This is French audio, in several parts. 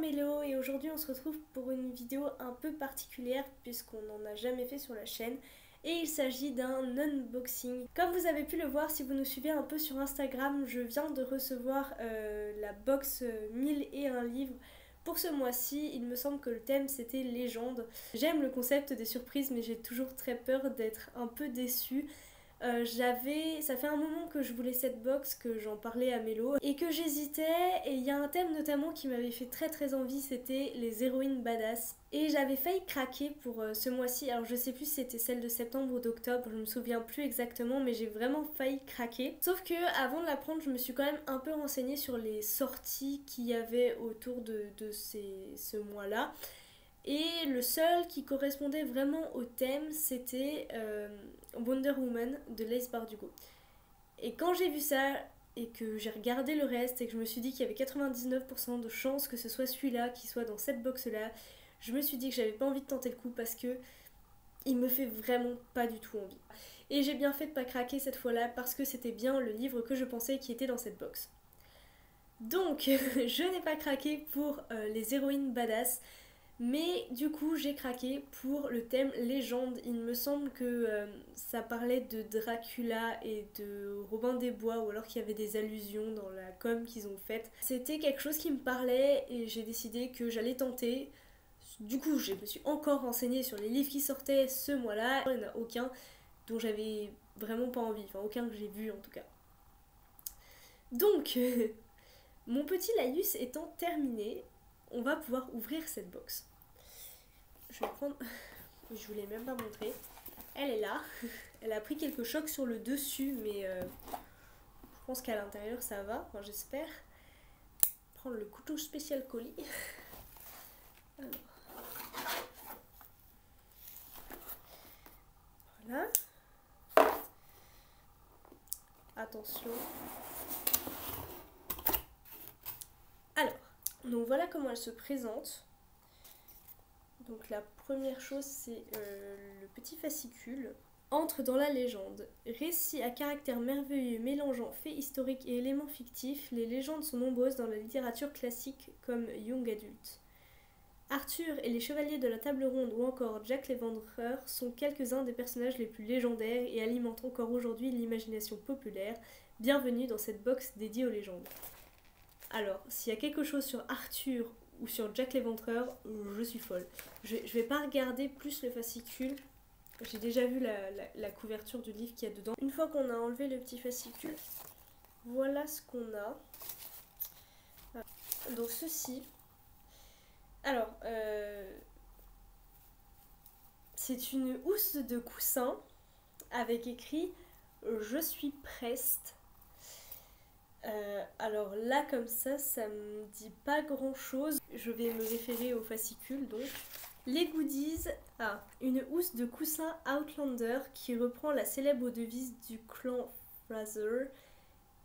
Mélo et aujourd'hui on se retrouve pour une vidéo un peu particulière puisqu'on n'en a jamais fait sur la chaîne et il s'agit d'un unboxing. Comme vous avez pu le voir si vous nous suivez un peu sur Instagram, je viens de recevoir la box 1001 livres pour ce mois-ci. Il me semble que le thème c'était légende. J'aime le concept des surprises mais j'ai toujours très peur d'être un peu déçue. Ça fait un moment que je voulais cette box, que j'en parlais à Mélo et que j'hésitais, et il y a un thème notamment qui m'avait fait très envie, c'était les héroïnes badass. Et j'avais failli craquer pour ce mois-ci, alors je sais plus si c'était celle de septembre ou d'octobre, je me souviens plus exactement, mais j'ai vraiment failli craquer. Sauf que avant de la prendre, je me suis quand même un peu renseignée sur les sorties qu'il y avait autour de ce mois-là. Et le seul qui correspondait vraiment au thème, c'était Wonder Woman de Lace Bardugo. Et quand j'ai vu ça et que j'ai regardé le reste et que je me suis dit qu'il y avait 99% de chances que ce soit celui-là qui soit dans cette box-là, je me suis dit que j'avais pas envie de tenter le coup parce que il me fait vraiment pas du tout envie. Et j'ai bien fait de pas craquer cette fois-là parce que c'était bien le livre que je pensais qui était dans cette box. Donc, je n'ai pas craqué pour les héroïnes badass. Mais du coup j'ai craqué pour le thème légende. Il me semble que ça parlait de Dracula et de Robin des Bois, ou alors qu'il y avait des allusions dans la com qu'ils ont faite. C'était quelque chose qui me parlait et j'ai décidé que j'allais tenter. Du coup je me suis encore renseignée sur les livres qui sortaient ce mois-là. Il n'y en a aucun dont j'avais vraiment pas envie, enfin aucun que j'ai vu en tout cas. Donc mon petit laïus étant terminé, on va pouvoir ouvrir cette box. Je vais prendre... Je vous l'ai même pas montré. Elle est là. Elle a pris quelques chocs sur le dessus, mais je pense qu'à l'intérieur ça va. Enfin, j'espère. Prendre le couteau spécial colis. Alors. Voilà. Attention. Alors, donc voilà comment elle se présente. Donc la première chose, c'est le petit fascicule. Entre dans la légende. Récit à caractère merveilleux mélangeant faits historiques et éléments fictifs, les légendes sont nombreuses dans la littérature classique comme young adult. Arthur et les chevaliers de la table ronde ou encore Jack l'Éventreur sont quelques-uns des personnages les plus légendaires et alimentent encore aujourd'hui l'imagination populaire. Bienvenue dans cette box dédiée aux légendes. Alors, s'il y a quelque chose sur Arthur ou sur Jack l'Éventreur, je suis folle. Je vais pas regarder plus le fascicule. J'ai déjà vu la couverture du livre qu'il y a dedans. Une fois qu'on a enlevé le petit fascicule, voilà ce qu'on a. Donc ceci. Alors, c'est une housse de coussin avec écrit « Je suis preste ». Alors là comme ça me dit pas grand chose. Je vais me référer au fascicule donc. Les goodies, une housse de coussin Outlander qui reprend la célèbre devise du clan Fraser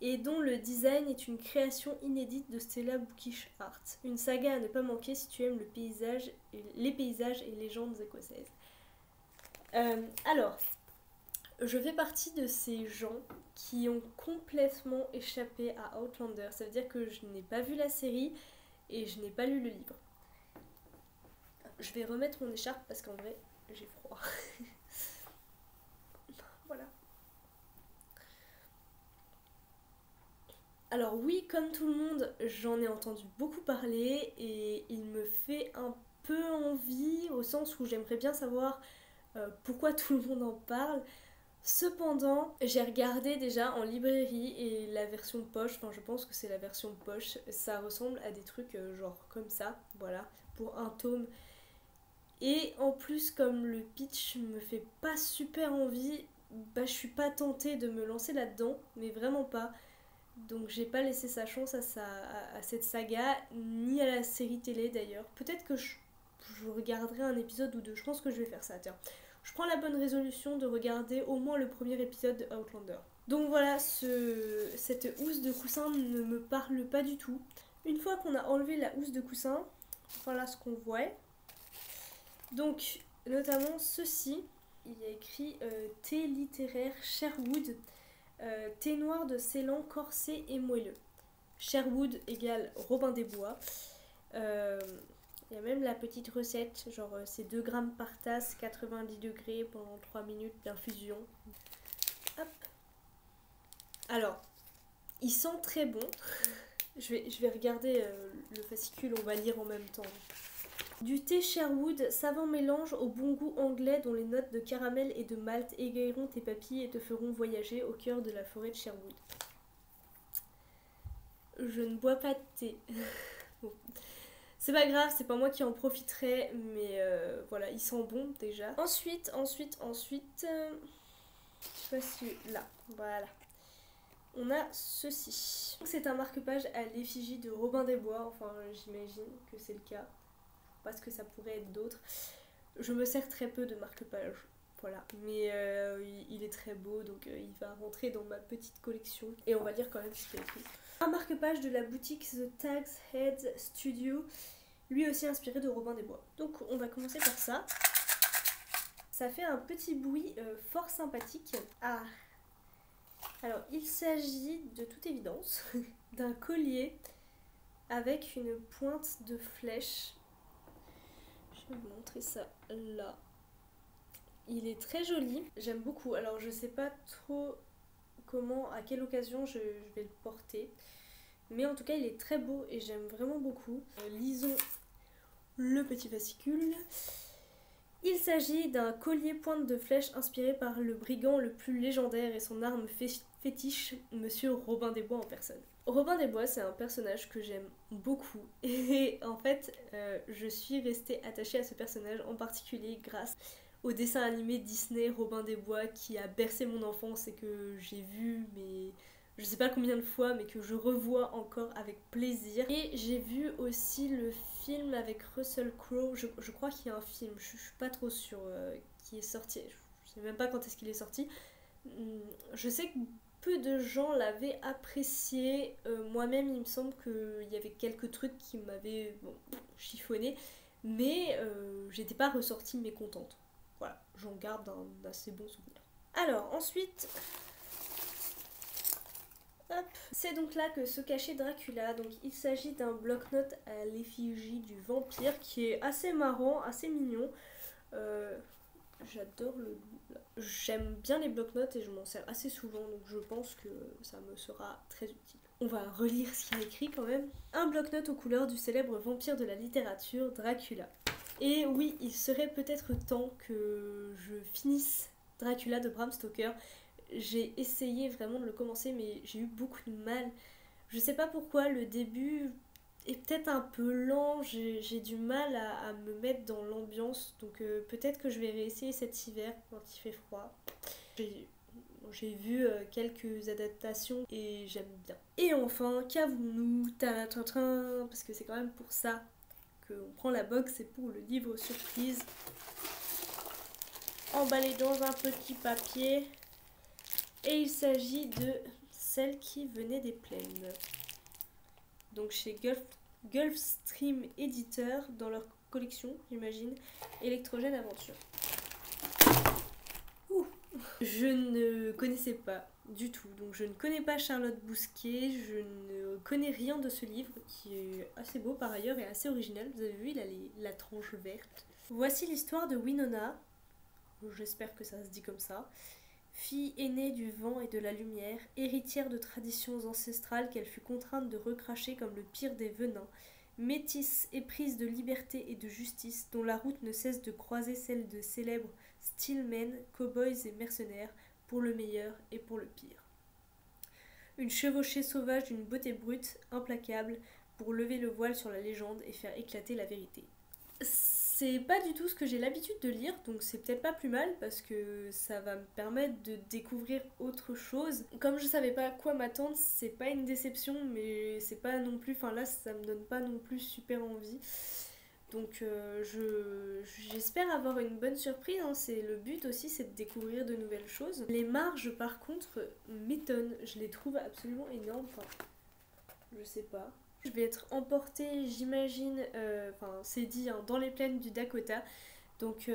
et dont le design est une création inédite de Stella Bookish Art. Une saga à ne pas manquer si tu aimes les paysages et légendes écossaises. Alors, je fais partie de ces gens qui ont complètement échappé à Outlander. Ça veut dire que je n'ai pas vu la série et je n'ai pas lu le livre. Je vais remettre mon écharpe parce qu'en vrai, j'ai froid. Voilà. Alors oui, comme tout le monde, j'en ai entendu beaucoup parler et il me fait un peu envie au sens où j'aimerais bien savoir pourquoi tout le monde en parle. Cependant, j'ai regardé déjà en librairie et la version poche, enfin je pense que c'est la version poche, ça ressemble à des trucs genre comme ça, voilà, pour un tome. Et en plus, comme le pitch me fait pas super envie, je suis pas tentée de me lancer là-dedans, mais vraiment pas. Donc j'ai pas laissé sa chance à cette saga, ni à la série télé d'ailleurs. Peut-être que je regarderai un épisode ou deux, je pense que je vais faire ça, tiens. Je prends la bonne résolution de regarder au moins le premier épisode de Outlander. Donc voilà, cette housse de coussin ne me parle pas du tout. Une fois qu'on a enlevé la housse de coussin, voilà ce qu'on voit. Donc, notamment ceci, il y a écrit thé littéraire Sherwood, thé noir de Ceylan corsé et moelleux. Sherwood égale Robin des Bois. Il y a même la petite recette, genre c'est 2 grammes par tasse, 90 degrés pendant 3 minutes d'infusion. Hop. Alors, il sent très bon. Je vais regarder le fascicule, on va lire en même temps. Du thé Sherwood, savant mélange au bon goût anglais dont les notes de caramel et de malt égayeront tes papilles et te feront voyager au cœur de la forêt de Sherwood. Je ne bois pas de thé. Bon. C'est pas grave, c'est pas moi qui en profiterai, mais voilà, il sent bon déjà. Ensuite, je sais pas si là, voilà. On a ceci. C'est un marque-page à l'effigie de Robin des Bois, enfin j'imagine que c'est le cas, parce que ça pourrait être d'autres. Je me sers très peu de marque-page, voilà, mais il est très beau, donc il va rentrer dans ma petite collection. Et on va lire quand même ce qu'il y a écrit. Un marque-page de la boutique The Tags Head Studio, lui aussi inspiré de Robin des Bois. Donc on va commencer par ça. Ça fait un petit bruit fort sympathique. Ah. Alors, il s'agit de toute évidence d'un collier avec une pointe de flèche. Je vais vous montrer ça là. Il est très joli, j'aime beaucoup. Alors, je sais pas trop comment, à quelle occasion je vais le porter. Mais en tout cas, il est très beau et j'aime vraiment beaucoup. Lisons le petit fascicule. Il s'agit d'un collier pointe de flèche inspiré par le brigand le plus légendaire et son arme fétiche, Monsieur Robin des Bois en personne. Robin des Bois, c'est un personnage que j'aime beaucoup et en fait, je suis restée attachée à ce personnage en particulier grâce au dessin animé Disney Robin des Bois qui a bercé mon enfance et que j'ai vu, mais je sais pas combien de fois, mais que je revois encore avec plaisir. Et j'ai vu aussi le film avec Russell Crowe, je crois qu'il y a un film, je suis pas trop sûre, qui est sorti, je sais même pas quand est-ce qu'il est sorti. Je sais que peu de gens l'avaient apprécié, moi-même il me semble qu'il y avait quelques trucs qui m'avaient chiffonné, mais j'étais pas ressortie mécontente. Voilà, j'en garde un assez bon souvenir. Alors ensuite... Hop. C'est donc là que se cachait Dracula. Donc il s'agit d'un bloc-notes à l'effigie du vampire qui est assez marrant, assez mignon. J'adore le... J'aime bien les bloc-notes et je m'en sers assez souvent, donc je pense que ça me sera très utile. On va relire ce qu'il y a écrit quand même. Un bloc-notes aux couleurs du célèbre vampire de la littérature, Dracula. Et oui, il serait peut-être temps que je finisse Dracula de Bram Stoker. J'ai essayé vraiment de le commencer, mais j'ai eu beaucoup de mal. Je sais pas pourquoi, le début est peut-être un peu lent, j'ai du mal à me mettre dans l'ambiance, donc peut-être que je vais réessayer cet hiver quand il fait froid. J'ai vu quelques adaptations et j'aime bien. Et enfin, qu'avons-nous? Parce que c'est quand même pour ça qu'on prend la box, c'est pour le livre surprise. Emballé dans un petit papier. Et il s'agit de Celle qui venait des plaines. Donc chez Gulfstream Éditeur, dans leur collection, j'imagine, Électrogène Aventure. Ouh. Je ne connaissais pas du tout. Donc je ne connais pas Charlotte Bousquet, je ne connais rien de ce livre, qui est assez beau par ailleurs et assez original. Vous avez vu, il a la tranche verte. Voici l'histoire de Winona. J'espère que ça se dit comme ça. Fille aînée du vent et de la lumière, héritière de traditions ancestrales qu'elle fut contrainte de recracher comme le pire des venins, métisse éprise de liberté et de justice, dont la route ne cesse de croiser celle de célèbres steelmen, cow-boys et mercenaires, pour le meilleur et pour le pire. Une chevauchée sauvage d'une beauté brute, implacable, pour lever le voile sur la légende et faire éclater la vérité. C'est pas du tout ce que j'ai l'habitude de lire, donc c'est peut-être pas plus mal parce que ça va me permettre de découvrir autre chose. Comme je savais pas à quoi m'attendre, c'est pas une déception, mais c'est pas non plus... Enfin là, ça me donne pas non plus super envie. Donc j'espère avoir une bonne surprise, hein. C'est le but aussi, c'est de découvrir de nouvelles choses. Les marges par contre m'étonnent, je les trouve absolument énormes, enfin je sais pas. Je vais être emportée, j'imagine, c'est dit, hein, dans les plaines du Dakota, donc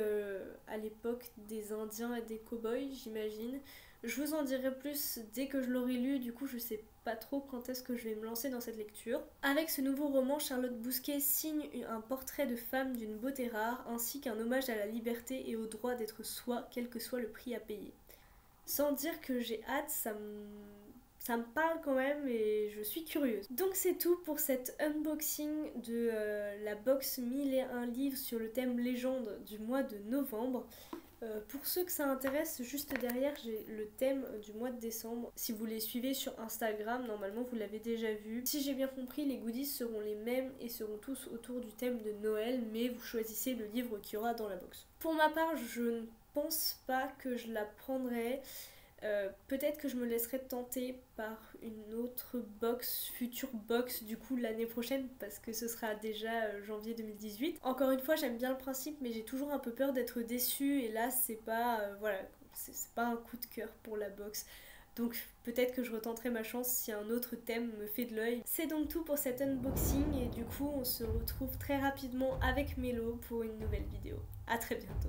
à l'époque des Indiens et des cow-boys, j'imagine. Je vous en dirai plus dès que je l'aurai lu, du coup je sais pas trop quand est-ce que je vais me lancer dans cette lecture. Avec ce nouveau roman, Charlotte Bousquet signe un portrait de femme d'une beauté rare, ainsi qu'un hommage à la liberté et au droit d'être soi, quel que soit le prix à payer. Sans dire que j'ai hâte, ça me parle quand même et je suis curieuse. Donc c'est tout pour cet unboxing de la box 1001 livres sur le thème légende du mois de novembre. Pour ceux que ça intéresse, juste derrière j'ai le thème du mois de décembre. Si vous les suivez sur Instagram, normalement vous l'avez déjà vu. Si j'ai bien compris, les goodies seront les mêmes et seront tous autour du thème de Noël, mais vous choisissez le livre qu'il y aura dans la box. Pour ma part, je ne pense pas que je la prendrai. Peut-être que je me laisserai tenter par une autre box, future box du coup l'année prochaine parce que ce sera déjà janvier 2018. Encore une fois, j'aime bien le principe mais j'ai toujours un peu peur d'être déçue et là c'est pas voilà, c'est pas un coup de cœur pour la box. Donc peut-être que je retenterai ma chance si un autre thème me fait de l'œil. C'est donc tout pour cet unboxing et du coup on se retrouve très rapidement avec Mélo pour une nouvelle vidéo. À très bientôt.